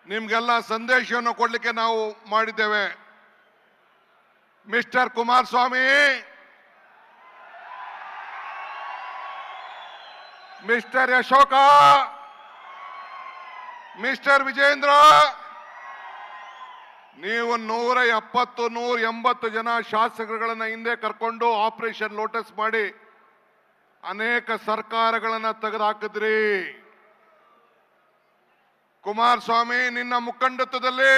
ನಿಮ್ಗೆಲ್ಲ ಸಂದೇಶವನ್ನು ಕೊಡ್ಲಿಕ್ಕೆ ನಾವು ಮಾಡಿದ್ದೇವೆ. Mister Kumaraswamy, mister Ashoka, mister Vijendra, ನೀವು 170, 180 ಜನ ಶಾಸಕರುಗಳನ್ನ ಹಿಂದೆ ಕರ್ಕೊಂಡು ಆಪರೇಷನ್ ಲೋಟಸ್ ಮಾಡಿ ಅನೇಕ ಸರ್ಕಾರಗಳನ್ನ ತೆಗೆದುಹಾಕಿದ್ರಿ. ಕುಮಾರಸ್ವಾಮಿ, ನಿನ್ನ ಮುಖಂಡತ್ವದಲ್ಲಿ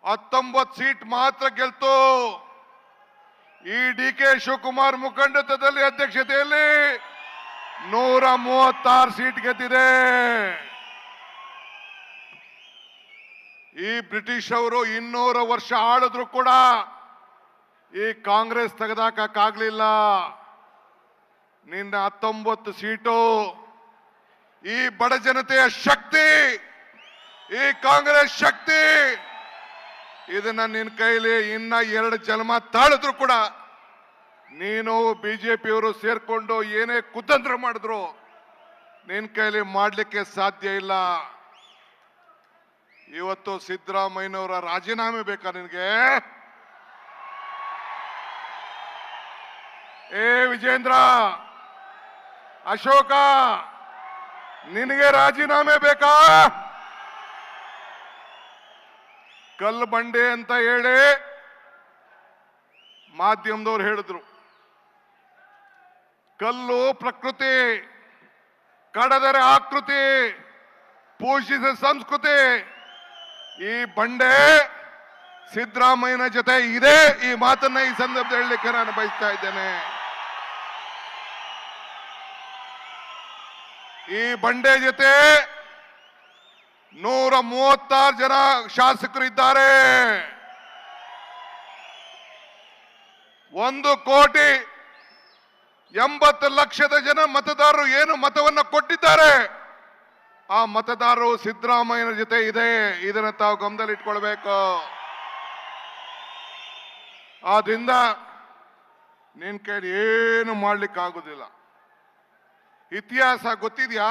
19 ಸೀಟ್ ಮಾತ್ರ ಗೆಲ್ತು. ಈ ಡಿ.ಕೆ. ಶಿವಕುಮಾರ್ ಮುಖಂಡತ್ವದಲ್ಲಿ ಅಧ್ಯಕ್ಷತೆಯಲ್ಲಿ 136 ಸೀಟ್ ಗೆದ್ದಿದೆ. ಈ ಬ್ರಿಟಿಷ್ ಅವರು 200 ವರ್ಷ ಆಳಿದ್ರು ಕೂಡ ಈ ಕಾಂಗ್ರೆಸ್ ತೆಗೆದಾಕಕ್ಕಾಗ್ಲಿಲ್ಲ. ನಿನ್ನ 19 ಸೀಟು ಈ ಬಡ ಜನತೆಯ ಶಕ್ತಿ, ಈ ಕಾಂಗ್ರೆಸ್ ಶಕ್ತಿ. ಇದನ್ನ ನಿನ್ನ ಕೈಲಿ ಇನ್ನ 2 ಜನ್ಮ ತಾಳಿದ್ರು ಕೂಡ ನೀನು ಬಿಜೆಪಿಯವರು ಸೇರ್ಕೊಂಡು ಏನೇ ಕುತಂತ್ರ ಮಾಡಿದ್ರು ನಿನ್ನ ಕೈಲಿ ಮಾಡ್ಲಿಕ್ಕೆ ಸಾಧ್ಯ ಇಲ್ಲ. ಇವತ್ತು ಸಿದ್ದರಾಮಯ್ಯನವರ ರಾಜೀನಾಮೆ ಬೇಕಾ ನಿನಗೆ? ಏ ವಿಜೇಂದ್ರ, ಅಶೋಕ, ನಿನಗೆ ರಾಜೀನಾಮೆ ಬೇಕಾ? ಕಲ್ಲು ಬಂಡೆ ಅಂತ ಹೇಳಿ ಮಾಧ್ಯಮದವ್ರು ಹೇಳಿದ್ರು. ಕಲ್ಲು ಪ್ರಕೃತಿ, ಕಡದರೆ ಆಕೃತಿ, ಪೂಜಿಸಿದ ಸಂಸ್ಕೃತಿ. ಈ ಬಂಡೆ ಸಿದ್ದರಾಮಯ್ಯನ ಜೊತೆ ಇದೆ. ಈ ಮಾತನ್ನ ಈ ಸಂದರ್ಭದಲ್ಲಿ ಹೇಳಲಿಕ್ಕೆ ನಾನು ಬಯಸ್ತಾ ಇದ್ದೇನೆ. ಈ ಬಂಡೆ ಜೊತೆ 136 ಜನ ಶಾಸಕರು ಇದ್ದಾರೆ. 1,80,00,000 ಜನ ಮತದಾರರು ಏನು ಮತವನ್ನ ಕೊಟ್ಟಿದ್ದಾರೆ. ಆ ಮತದಾರರು ಸಿದ್ದರಾಮಯ್ಯನ ಜೊತೆ ಇದೆ. ಇದನ್ನ ತಾವು ಗಮನದಲ್ಲಿ ಇಟ್ಕೊಳ್ಬೇಕು. ಆದ್ರಿಂದ ನಿನ್ ಕೈಲಿ ಏನು ಮಾಡ್ಲಿಕ್ಕೆ ಆಗುದಿಲ್ಲ. ಇತಿಹಾಸ ಗೊತ್ತಿದ್ಯಾ?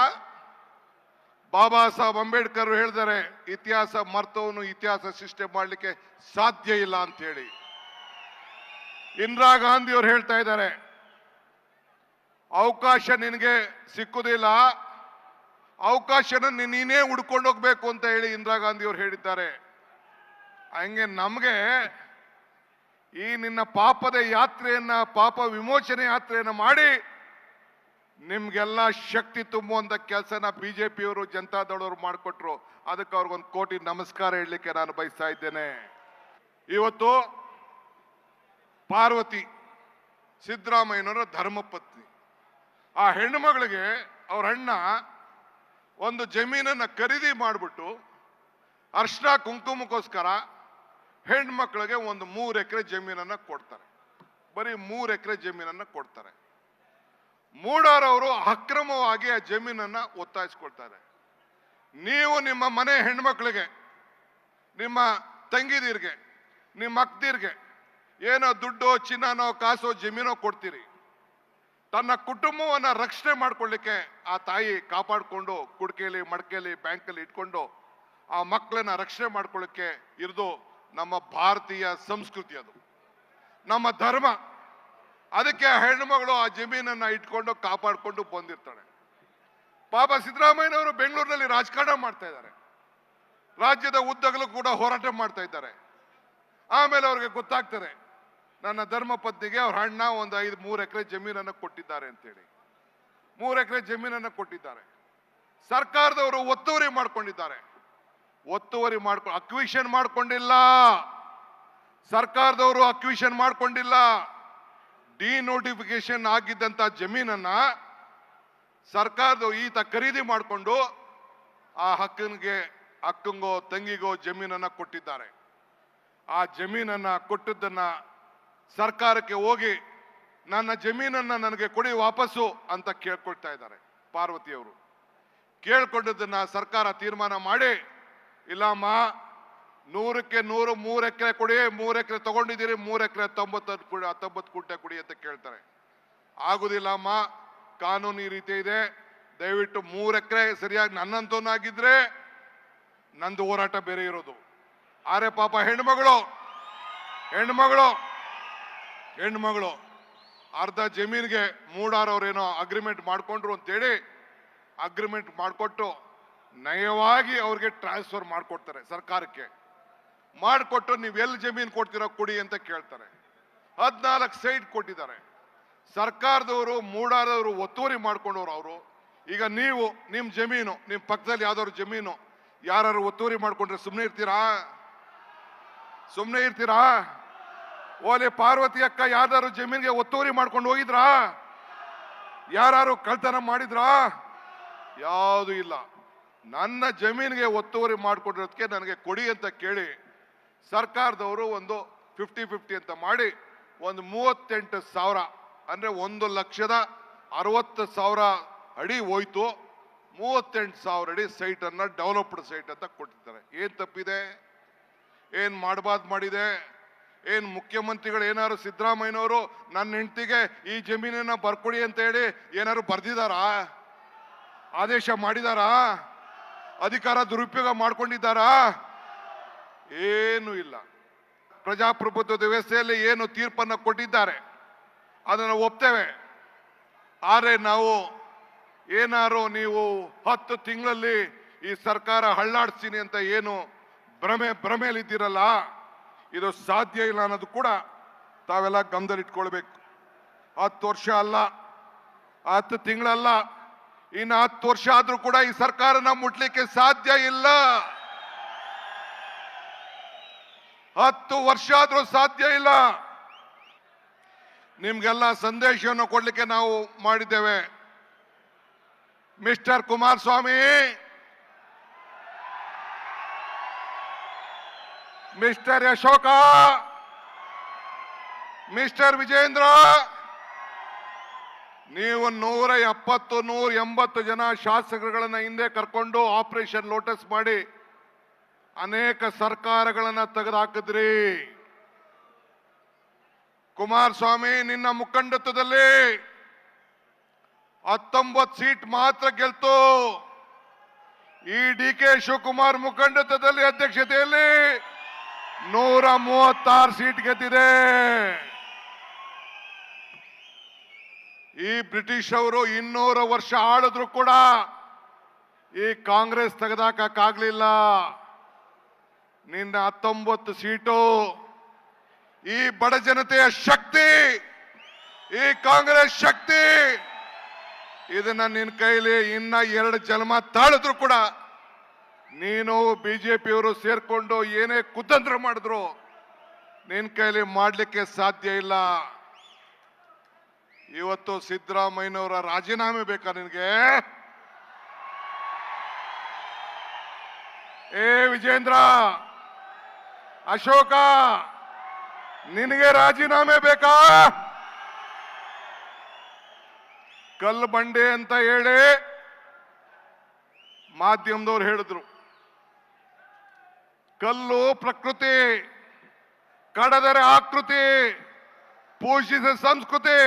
ಬಾಬಾ ಸಾಹೇಬ್ ಅಂಬೇಡ್ಕರ್ ಹೇಳಿದ್ದಾರೆ, ಇತಿಹಾಸ ಮರ್ತವನು ಇತಿಹಾಸ ಸೃಷ್ಟಿ ಮಾಡ್ಲಿಕ್ಕೆ ಸಾಧ್ಯ ಇಲ್ಲ ಅಂತ ಹೇಳಿ. ಇಂದಿರಾ ಗಾಂಧಿ ಅವರು ಹೇಳ್ತಾ ಇದ್ದಾರೆ, ಅವಕಾಶ ನಿನಗೆ ಸಿಕ್ಕುದಿಲ್ಲ, ಅವಕಾಶನ ನೀನೇ ಹುಡ್ಕೊಂಡು ಹೋಗ್ಬೇಕು ಅಂತ ಹೇಳಿ ಇಂದಿರಾ ಗಾಂಧಿ ಅವರು ಹೇಳಿದ್ದಾರೆ. ಹಂಗೆ ನಮ್ಗೆ ಈ ನಿನ್ನ ಪಾಪದ ಯಾತ್ರೆಯನ್ನ, ಪಾಪ ವಿಮೋಚನೆ ಯಾತ್ರೆಯನ್ನ ಮಾಡಿ ನಿಮ್ಗೆಲ್ಲ ಶಕ್ತಿ ತುಂಬುವಂತ ಕೆಲಸನ ಬಿಜೆಪಿಯವರು, ಜನತಾದಳವರು ಮಾಡಿಕೊಟ್ರು. ಅದಕ್ಕೆ ಅವ್ರಿಗೊಂದು ಕೋಟಿ ನಮಸ್ಕಾರ ಹೇಳಲಿಕ್ಕೆ ನಾನು ಬಯಸ್ತಾ ಇದ್ದೇನೆ. ಇವತ್ತು ಪಾರ್ವತಿ ಸಿದ್ದರಾಮಯ್ಯನವರ ಧರ್ಮಪತ್ನಿ. ಆ ಹೆಣ್ಣುಮಗಳಿಗೆ ಅವ್ರ ಅಣ್ಣ ಒಂದು ಜಮೀನನ್ನ ಖರೀದಿ ಮಾಡಿಬಿಟ್ಟು ಅರ್ಶನ ಕುಂಕುಮಕ್ಕೋಸ್ಕರ ಹೆಣ್ಮಕ್ಳಿಗೆ ಒಂದು 3 ಎಕರೆ ಜಮೀನನ್ನ ಕೊಡ್ತಾರೆ. ಬರೀ 3 ಎಕರೆ ಜಮೀನನ್ನ ಕೊಡ್ತಾರೆ. ಮೂಡಾರವರು ಅಕ್ರಮವಾಗಿ ಆ ಜಮೀನನ್ನ ಒತ್ತಾಯಿಸ್ಕೊಳ್ತಾರೆ. ನೀವು ನಿಮ್ಮ ಮನೆ ಹೆಣ್ಮಕ್ಳಿಗೆ, ನಿಮ್ಮ ತಂಗಿದೀರ್ಗೆ, ನಿಮ್ಮ ಅಕ್ಕದಿರ್ಗೆ ಏನೋ ದುಡ್ಡೋ ಚಿನ್ನನೋ ಕಾಸೋ ಜಮೀನೋ ಕೊಡ್ತೀರಿ. ತನ್ನ ಕುಟುಂಬವನ್ನ ರಕ್ಷಣೆ ಮಾಡ್ಕೊಳ್ಳಿಕ್ಕೆ ಆ ತಾಯಿ ಕಾಪಾಡಿಕೊಂಡು ಕುಡ್ಕೆಯಲ್ಲಿ, ಮಡಕೆಯಲ್ಲಿ, ಬ್ಯಾಂಕಲ್ಲಿ ಇಟ್ಕೊಂಡು ಆ ಮಕ್ಕಳನ್ನ ರಕ್ಷಣೆ ಮಾಡ್ಕೊಳ್ಳಿಕ್ಕೆ ಇರೋದು ನಮ್ಮ ಭಾರತೀಯ ಸಂಸ್ಕೃತಿ, ಅದು ನಮ್ಮ ಧರ್ಮ. ಅದಕ್ಕೆ ಆ ಹೆಣ್ಣುಮಗಳು ಆ ಜಮೀನನ್ನ ಇಟ್ಕೊಂಡು ಕಾಪಾಡಿಕೊಂಡು ಬಂದಿರ್ತಾಳೆ. ಪಾಪ ಸಿದ್ದರಾಮಯ್ಯನವರು ಬೆಂಗಳೂರಿನಲ್ಲಿ ರಾಜಕಾರಣ ಮಾಡ್ತಾ ಇದ್ದಾರೆ. ರಾಜ್ಯದ ಉದ್ದಗಲೂ ಕೂಡ ಹೋರಾಟ ಮಾಡ್ತಾ ಇದ್ದಾರೆ. ಆಮೇಲೆ ಅವ್ರಿಗೆ ಗೊತ್ತಾಗ್ತದೆ, ನನ್ನ ಧರ್ಮಪತ್ನಿಗೆ ಅವ್ರ ಅಣ್ಣ ಒಂದು 3 ಎಕರೆ ಜಮೀನನ್ನು ಕೊಟ್ಟಿದ್ದಾರೆ ಅಂತೇಳಿ. 3 ಎಕರೆ ಜಮೀನನ್ನು ಕೊಟ್ಟಿದ್ದಾರೆ. ಸರ್ಕಾರದವರು ಒತ್ತುವರಿ ಮಾಡ್ಕೊಂಡಿದ್ದಾರೆ. ಅಕ್ವಿಷನ್ ಮಾಡ್ಕೊಂಡಿಲ್ಲ. ಸರ್ಕಾರದವರು ಅಕ್ವಿಷನ್ ಮಾಡ್ಕೊಂಡಿಲ್ಲ. ಡಿನೋಟಿಫಿಕೇಶನ್ ಆಗಿದ್ದಂತ ಜಮೀನನ್ನ ಸರ್ಕಾರದವರು ಈತ ಖರೀದಿ ಮಾಡಿಕೊಂಡು ಆ ಅಕ್ಕಂಗೋ ತಂಗಿಗೋ ಜಮೀನನ್ನ ಕೊಟ್ಟಿದ್ದಾರೆ. ಆ ಜಮೀನನ್ನ ಕೊಟ್ಟದ್ದನ್ನ ಸರ್ಕಾರಕ್ಕೆ ಹೋಗಿ ನನ್ನ ಜಮೀನನ್ನ ನನಗೆ ಕೊಡಿ ವಾಪಸ್ಸು ಅಂತ ಕೇಳ್ಕೊಳ್ತಾ ಇದ್ದಾರೆ ಪಾರ್ವತಿಯವರು. ಕೇಳ್ಕೊಂಡದನ್ನ ಸರ್ಕಾರ ತೀರ್ಮಾನ ಮಾಡಿ, ಇಲ್ಲಮ್ಮ 100ಕ್ಕೆ 100 3 ಎಕರೆ ಕೊಡಿ, 3 ಎಕರೆ ತಗೊಂಡಿದ್ದೀರಿ, 3 ಎಕರೆ 19 ಗುಂಟೆ ಕೊಡಿ ಅಂತ ಕೇಳ್ತಾರೆ. ಆಗುದಿಲ್ಲ ಅಮ್ಮ, ಕಾನೂನು ಈ ರೀತಿ ಇದೆ, ದಯವಿಟ್ಟು 3 ಎಕರೆ ಸರಿಯಾಗಿ ನನ್ನಂತವನಾಗಿದ್ರೆ ನಂದು ಹೋರಾಟ ಬೇರೆ ಇರೋದು. ಆರೆ ಪಾಪ ಹೆಣ್ಮಗಳು ಅರ್ಧ ಜಮೀನಿಗೆ ಮೂಡಾರವ್ರೇನೋ ಅಗ್ರಿಮೆಂಟ್ ಮಾಡ್ಕೊಂಡ್ರು ಅಂತೇಳಿ ಅಗ್ರಿಮೆಂಟ್ ಮಾಡಿಕೊಟ್ಟು ನಯವಾಗಿ ಅವ್ರಿಗೆ ಟ್ರಾನ್ಸ್ಫರ್ ಮಾಡಿಕೊಡ್ತಾರೆ ಸರ್ಕಾರಕ್ಕೆ. ಮಾಡಿಕೊಟ್ಟು ನೀವು ಎಲ್ಲಿ ಜಮೀನು ಕೊಡ್ತೀರೋ ಕೊಡಿ ಅಂತ ಕೇಳ್ತಾರೆ. 14 ಸೈಟ್ ಕೊಟ್ಟಿದ್ದಾರೆ ಸರ್ಕಾರದವರು. ಮೂಡಾರದವರು ಒತ್ತುವರಿ ಮಾಡ್ಕೊಂಡವ್ರು ಅವರು. ಈಗ ನೀವು ನಿಮ್ಮ ಜಮೀನು, ನಿಮ್ಮ ಪಕ್ಕದಲ್ಲಿ ಯಾವ್ದಾದ್ರು ಜಮೀನು ಯಾರು ಒತ್ತುವರಿ ಮಾಡ್ಕೊಂಡ್ರೆ ಸುಮ್ಮನೆ ಇರ್ತೀರಾ? ಓಲೆ ಪಾರ್ವತಿ ಅಕ್ಕ ಯಾವ್ದಾದ್ರು ಜಮೀನಿಗೆ ಒತ್ತುವರಿ ಮಾಡ್ಕೊಂಡು ಹೋಗಿದ್ರಾ? ಯಾರು ಕಳ್ತನ ಮಾಡಿದ್ರಾ? ಯಾವುದು ಇಲ್ಲ. ನನ್ನ ಜಮೀನಿಗೆ ಒತ್ತುವರಿ ಮಾಡಿಕೊಟ್ಟಿರೋದಕ್ಕೆ ನನಗೆ ಕೊಡಿ ಅಂತ ಕೇಳಿ ಸರ್ಕಾರದವರು ಒಂದು 50-50 ಅಂತ ಮಾಡಿ ಒಂದು 38,000 ಅಂದ್ರೆ 1,60,000 ಅಡಿ ಹೋಯ್ತು. 38,000 ಅಡಿ ಸೈಟ್ ಅನ್ನ ಡೆವಲಪ್ಡ್ ಸೈಟ್ ಅಂತ ಕೊಟ್ಟಿದ್ದಾರೆ. ಏನ್ ತಪ್ಪಿದೆ? ಏನ್ ಮಾಡಬಾರ್ದು ಮಾಡಿದೆ? ಏನ್ ಮುಖ್ಯಮಂತ್ರಿಗಳು ಏನಾದ್ರು ಸಿದ್ದರಾಮಯ್ಯನವರು ನನ್ನ ಹೆಂಡತಿಗೆ ಈ ಜಮೀನನ್ನ ಬರ್ಕೊಡಿ ಅಂತ ಹೇಳಿ ಏನಾದ್ರು ಬರ್ದಿದಾರಾ? ಆದೇಶ ಮಾಡಿದಾರಾ? ಅಧಿಕಾರ ದುರುಪಯೋಗ ಮಾಡ್ಕೊಂಡಿದ್ದಾರಾ? ಏನು ಇಲ್ಲ. ಪ್ರಜಾಪ್ರಭುತ್ವದ ವ್ಯವಸ್ಥೆಯಲ್ಲಿ ಏನು ತೀರ್ಪನ್ನು ಕೊಟ್ಟಿದ್ದಾರೆ ಅದನ್ನು ಒಪ್ತೇವೆ. ಆದರೆ ನಾವು ಏನಾರು ನೀವು 10 ತಿಂಗಳಲ್ಲಿ ಈ ಸರ್ಕಾರ ಹಳ್ಳಾಡ್ಸ್ತೀನಿ ಅಂತ ಏನು ಭ್ರಮೆಯಲ್ಲಿದ್ದೀರಲ್ಲ, ಇದು ಸಾಧ್ಯ ಇಲ್ಲ ಅನ್ನೋದು ಕೂಡ ತಾವೆಲ್ಲ ಗಮನದಲ್ಲಿಟ್ಕೊಳ್ಬೇಕು. 10 ವರ್ಷ ಅಲ್ಲ, 10 ತಿಂಗಳಲ್ಲ, ಇನ್ನು 10 ವರ್ಷ ಆದ್ರೂ ಕೂಡ ಈ ಸರ್ಕಾರನ ಮುಟ್ಲಿಕ್ಕೆ ಸಾಧ್ಯ ಇಲ್ಲ. 10 ವರ್ಷ ಆದ್ರೂ ಸಾಧ್ಯ ಇಲ್ಲ. ನಿಮ್ಗೆಲ್ಲ ಸಂದೇಶವನ್ನು ಕೊಡ್ಲಿಕ್ಕೆ ನಾವು ಮಾಡಿದ್ದೇವೆ. Mister Kumaraswamy, mister Ashoka, mister Vijendra, ನೀವು 170-180 ಜನ ಶಾಸಕರುಗಳನ್ನ ಹಿಂದೆ ಕರ್ಕೊಂಡು ಆಪರೇಷನ್ ಲೋಟಸ್ ಮಾಡಿ ಅನೇಕ ಸರ್ಕಾರಗಳನ್ನ ತೆಗೆದುಹಾಕಿದ್ರಿ. ಕುಮಾರಸ್ವಾಮಿ, ನಿನ್ನ ಮುಖಂಡತ್ವದಲ್ಲಿ 19 ಸೀಟ್ ಮಾತ್ರ ಗೆಲ್ತು. ಈ DK ಶಿವಕುಮಾರ್ ಮುಖಂಡತ್ವದಲ್ಲಿ ಅಧ್ಯಕ್ಷತೆಯಲ್ಲಿ 136 ಸೀಟ್ ಗೆದ್ದಿದೆ. ಈ ಬ್ರಿಟಿಷ್ ಅವರು 200 ವರ್ಷ ಆಳಿದ್ರು ಕೂಡ ಈ ಕಾಂಗ್ರೆಸ್ ತೆಗೆದಾಕಕ್ಕಾಗ್ಲಿಲ್ಲ. ನಿನ್ನ 19 ಸೀಟು ಈ ಬಡ ಜನತೆಯ ಶಕ್ತಿ, ಈ ಕಾಂಗ್ರೆಸ್ ಶಕ್ತಿ. ಇದನ್ನ ನಿನ್ನ ಕೈಲಿ ಇನ್ನ 2 ಜನ್ಮ ತಾಳಿದ್ರು ಕೂಡ ನೀನು ಬಿಜೆಪಿಯವರು ಸೇರ್ಕೊಂಡು ಏನೇ ಕುತಂತ್ರ ಮಾಡಿದ್ರು ನಿನ್ನ ಕೈಲಿ ಮಾಡ್ಲಿಕ್ಕೆ ಸಾಧ್ಯ ಇಲ್ಲ. ಇವತ್ತು ಸಿದ್ದರಾಮಯ್ಯನವರ ರಾಜೀನಾಮೆ ಬೇಕಾ ನಿನಗೆ? ಏ ವಿಜೇಂದ್ರ, ಅಶೋಕ, ನಿನಗೆ ರಾಜೀನಾಮೆ ಬೇಕಾ? ಕಲ್ಲು ಬಂಡೆ ಅಂತ ಹೇಳಿ ಮಾಧ್ಯಮದವ್ರು ಹೇಳಿದ್ರು. ಕಲ್ಲು ಪ್ರಕೃತಿ, ಕಡದರೆ ಆಕೃತಿ, ಪೋಷಿಸಿದ ಸಂಸ್ಕೃತಿ.